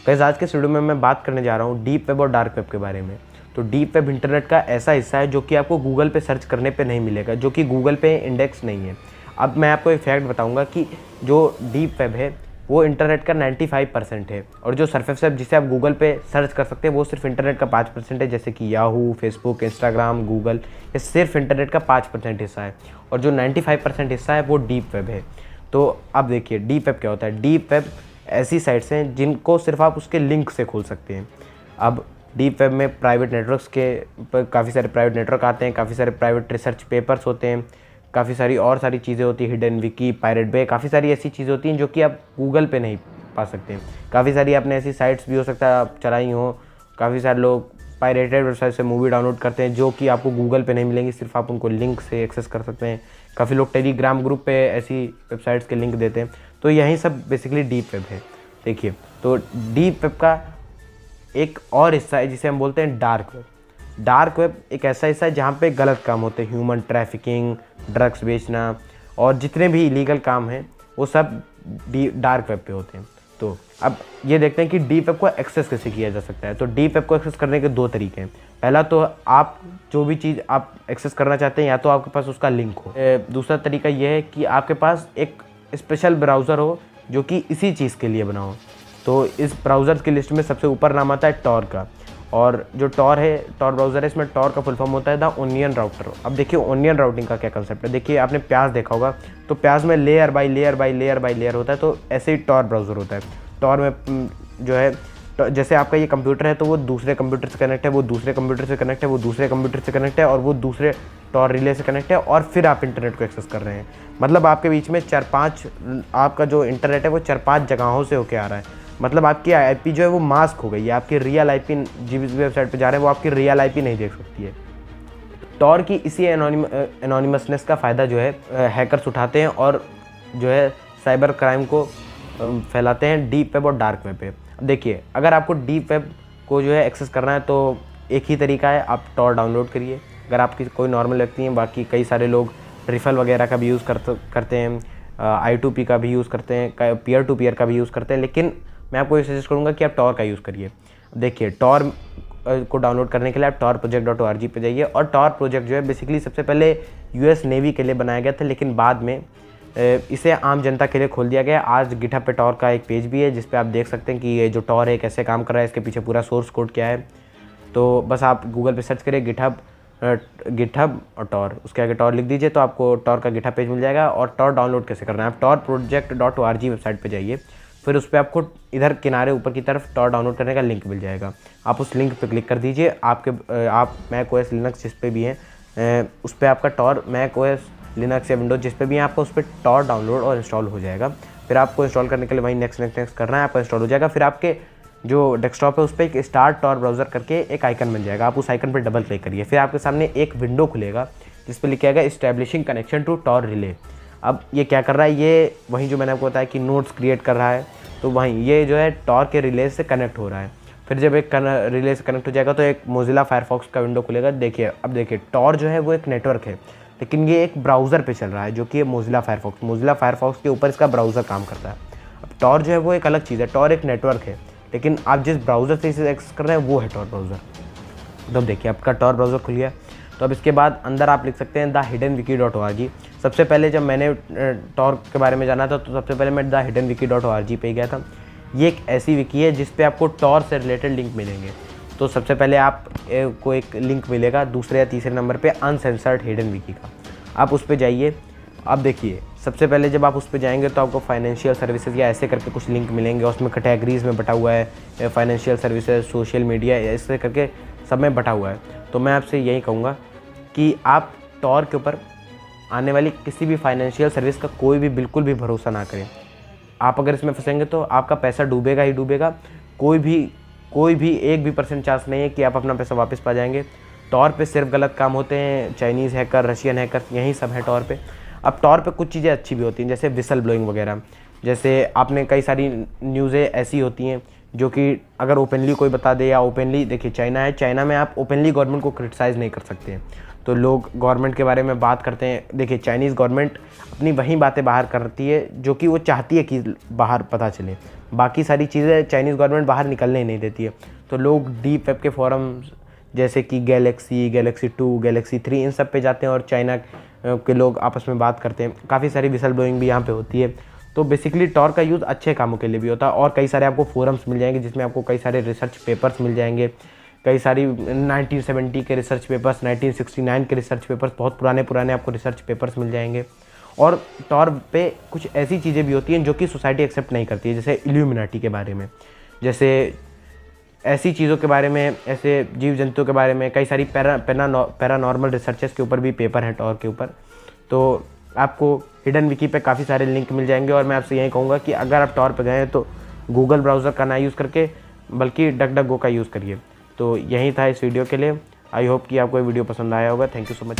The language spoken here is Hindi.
गाइस आज के इस वीडियो में मैं बात करने जा रहा हूँ डीप वेब और डार्क वेब के बारे में। तो डीप वेब इंटरनेट का ऐसा हिस्सा है जो कि आपको गूगल पे सर्च करने पे नहीं मिलेगा, जो कि गूगल पे इंडेक्स नहीं है। अब मैं आपको एक फैक्ट बताऊंगा कि जो डीप वेब है वो इंटरनेट का 95% है, और जो सरफेस वेब जिसे आप गूगल पे सर्च कर सकते हैं वो सिर्फ इंटरनेट का 5% है, जैसे कि याहू, फेसबुक, इंस्टाग्राम, गूगल, ये सिर्फ इंटरनेट का 5% हिस्सा है। और जो 95% हिस्सा है वो डीप वेब है। तो अब देखिए डीप वेब क्या होता है। डीप वेब ऐसी साइट्स हैं जिनको सिर्फ आप उसके लिंक से खोल सकते हैं। अब डीप वेब में प्राइवेट नेटवर्क्स के काफ़ी सारे प्राइवेट नेटवर्क आते हैं, काफ़ी सारे प्राइवेट रिसर्च पेपर्स होते हैं, काफ़ी सारी चीज़ें होती हैं, हिडन विकी, पायरेट बे, काफ़ी सारी ऐसी चीज़ें होती हैं जो कि आप गूगल पे नहीं पा सकते हैं। काफ़ी सारी आपने ऐसी साइट्स भी हो सकता है आप चलाई हो, काफ़ी सारे लोग पायरेटेड वेबसाइट से मूवी डाउनलोड करते हैं जो कि आपको गूगल पे नहीं मिलेंगी, सिर्फ आप उनको लिंक से एक्सेस कर सकते हैं। काफ़ी लोग टेलीग्राम ग्रुप पे ऐसी वेबसाइट्स के लिंक देते हैं। तो यही सब बेसिकली डीप वेब है। देखिए, तो डीप वेब का एक और हिस्सा है जिसे हम बोलते हैं डार्क वेब। डार्क वेब एक ऐसा हिस्सा है जहाँ पे गलत काम होते हैं, ह्यूमन ट्रैफिकिंग, ड्रग्स बेचना और जितने भी इलीगल काम हैं वो सब डार्क वेब पे होते हैं। तो अब ये देखते हैं कि डीप वेब को एक्सेस कैसे किया जा सकता है। तो डीप वेब को एक्सेस करने के दो तरीके हैं। पहला तो आप जो भी चीज़ आप एक्सेस करना चाहते हैं या तो आपके पास उसका लिंक हो। दूसरा तरीका यह है कि आपके पास एक स्पेशल ब्राउज़र हो जो कि इसी चीज़ के लिए बना हो। तो इस ब्राउज़र की लिस्ट में सबसे ऊपर नाम आता है टॉर का, और जो टॉर है, टॉर ब्राउज़र है, इसमें टॉर का फुल फॉर्म होता है द ओनियन राउटर। अब देखिए ओनियन राउटिंग का क्या कंसेप्ट है। देखिए आपने प्याज देखा होगा, तो प्याज में layer by layer by layer by layer होता है, तो ऐसे ही टॉर ब्राउज़र होता है। टॉर में जो है जैसे आपका ये कंप्यूटर है तो वो दूसरे कंप्यूटर से कनेक्ट है, वो दूसरे कंप्यूटर से कनेक्ट है, वो दूसरे कंप्यूटर से कनेक्ट है, और वो दूसरे टॉर रिले से कनेक्ट है, और फिर आप इंटरनेट को एक्सेस कर रहे हैं। मतलब आपके बीच में 4-5 आपका जो इंटरनेट है वो 4-5 जगहों से होके आ रहा है। मतलब आपकी आईपी जो है वो मास्क हो गई है, आपकी रियल आईपी जिस वेबसाइट पे जा रहे हैं वो आपकी रियल आईपी नहीं देख सकती है। टॉर की इसी एनोनिमसनेस का फ़ायदा जो है हैकर्स उठाते हैं और जो है साइबर क्राइम को फैलाते हैं डीप वेब और डार्क वेब पे। अब देखिए, अगर आपको डीप वेब को जो है एक्सेस करना है तो एक ही तरीका है, आप टॉर डाउनलोड करिए। अगर आपकी कोई नॉर्मल लगती है, बाकी कई सारे लोग रिफल वगैरह का भी यूज़ करते हैं, I2P का भी यूज़ करते हैं, पीयर टू पीयर का भी यूज़ करते हैं, लेकिन मैं आपको ये सजेस्ट करूँगा कि आप टॉर का यूज़ करिए। देखिए, टॉर को डाउनलोड करने के लिए आप torproject.org पे जाइए। और टॉर प्रोजेक्ट जो है बेसिकली सबसे पहले US नेवी के लिए बनाया गया था, लेकिन बाद में इसे आम जनता के लिए खोल दिया गया। आज गिटहब पे टॉर का एक पेज भी है जिस पे आप देख सकते हैं कि ये जो टॉर है कैसे काम कर रहा है, इसके पीछे पूरा सोर्स कोड क्या है। तो बस आप गूगल पे सर्च करिए गिटहब और टॉर, उसके आगे टॉर लिख दीजिए तो आपको टॉर का गिटहब पेज मिल जाएगा। और टॉर डाउनलोड कैसे करना है, आप torproject.org वेबसाइट पे जाइए, फिर उस पर आपको इधर किनारे ऊपर की तरफ टॉर डाउनलोड करने का लिंक मिल जाएगा। आप उस लिंक पे क्लिक कर दीजिए। आप मैक ओएस लिनक्स जिस पे भी हैं उस पर आपका टॉर, मैक ओएस लिनक्स या विंडोज जिस पे भी है, आपका उस पर टॉर डाउनलोड और इंस्टॉल हो जाएगा। फिर आपको इंस्टॉल करने के लिए वहीं नेक्स्ट करना है, आपका इंस्टॉल हो जाएगा। फिर आपके जो डेस्कटॉप है उस पर एक स्टार्ट टॉर ब्राउज़र करके एक आइकन बन जाएगा, आप उस आइकन पर डबल क्लिक करिए। फिर आपके सामने एक विंडो खुलेगा जिस पर लिखा जाएगा establishing connection to Tor relay. अब ये क्या कर रहा है, ये वहीं जो मैंने आपको बताया कि नोट्स क्रिएट कर रहा है, तो वहीं ये जो है टॉर के रिले से कनेक्ट हो रहा है। फिर जब एक रिले से कनेक्ट हो जाएगा तो एक मोजिला फायरफॉक्स का विंडो खुलेगा। देखिए, अब देखिए टॉर जो है वो एक नेटवर्क है, लेकिन ये एक ब्राउज़र पे चल रहा है जो कि मोजिला फायरफॉक्स के ऊपर इसका ब्राउज़र काम करता है। अब टॉर जो है वो एक अलग चीज़ है, टॉर एक नेटवर्क है, लेकिन आप जिस ब्राउज़र से इसे एक्सेस कर रहे हैं वो है टॉर ब्राउज़र। तो देखिए आपका टॉर ब्राउज़र खुल गया। तो अब इसके बाद अंदर आप लिख सकते हैं thehiddenwiki.org। सबसे पहले जब मैंने टॉर के बारे में जाना था तो सबसे पहले मैं thehiddenwiki.org पे गया था। ये एक ऐसी विकी है जिस पे आपको टॉर से रिलेटेड लिंक मिलेंगे। तो सबसे पहले आपको एक लिंक मिलेगा दूसरे या तीसरे नंबर पे अनसेंसर्ड हिडन विकी का, आप उस पर जाइए। अब देखिए, सबसे पहले जब आप उस पर जाएंगे तो आपको फाइनेंशियल सर्विसेज या ऐसे करके कुछ लिंक मिलेंगे, उसमें कैटेगरीज में बटा हुआ है, फाइनेंशियल सर्विसेज, सोशल मीडिया, ऐसे करके सब में बटा हुआ है। तो मैं आपसे यही कहूँगा कि आप टॉर के ऊपर आने वाली किसी भी फाइनेंशियल सर्विस का कोई भी बिल्कुल भी भरोसा ना करें। आप अगर इसमें फंसेंगे तो आपका पैसा डूबेगा ही डूबेगा। कोई भी 1% चांस नहीं है कि आप अपना पैसा वापस पा जाएंगे। टॉर पे सिर्फ गलत काम होते हैं, चाइनीज़ हैकर, रशियन हैकर, यही सब है टॉर पे। अब टॉर पे कुछ चीज़ें अच्छी भी होती हैं, जैसे विसल ब्लोइंग वगैरह। जैसे आपने कई सारी न्यूज़ें ऐसी होती हैं जो कि अगर ओपनली कोई बता दे, या ओपनली, देखिए चाइना है, चाइना में आप ओपनली गवर्नमेंट को क्रिटिसाइज़ नहीं कर सकते हैं। तो लोग गवर्नमेंट के बारे में बात करते हैं। देखिए, चाइनीज़ गवर्नमेंट अपनी वही बातें बाहर करती है जो कि वो चाहती है कि बाहर पता चले, बाकी सारी चीज़ें चाइनीज़ गवर्नमेंट बाहर निकलने ही नहीं देती है। तो लोग डीप वेब के फोरम्स जैसे कि गैलेक्सी 2, गैलेक्सी 3 इन सब पे जाते हैं और चाइना के लोग आपस में बात करते हैं। काफ़ी सारी विसल ब्लोइंग भी यहाँ पे होती है। तो बेसिकली टॉर का यूज़ अच्छे कामों के लिए भी होता है और कई सारे आपको फोरम्स मिल जाएंगे जिसमें आपको कई सारे रिसर्च पेपर्स मिल जाएंगे, कई सारी 1970 के रिसर्च पेपर्स, 1969 के रिसर्च पेपर्स, बहुत पुराने आपको रिसर्च पेपर्स मिल जाएंगे। और टॉर पे कुछ ऐसी चीज़ें भी होती हैं जो कि सोसाइटी एक्सेप्ट नहीं करती है, जैसे इल्यूमिनाटी के बारे में, जैसे ऐसी चीज़ों के बारे में, ऐसे जीव जंतुओं के बारे में, कई सारी पैरानॉर्मल रिसर्चेस के ऊपर भी पेपर हैं टॉर के ऊपर। तो आपको हिडन विकी पे काफ़ी सारे लिंक मिल जाएंगे और मैं आपसे यही कहूँगा कि अगर आप टॉर पे गए हैं तो गूगल ब्राउज़र का ना यूज़ करके बल्कि डक का यूज़ करिए। तो यही था इस वीडियो के लिए। आई होप कि आपको ये वीडियो पसंद आया होगा। Thank you so much.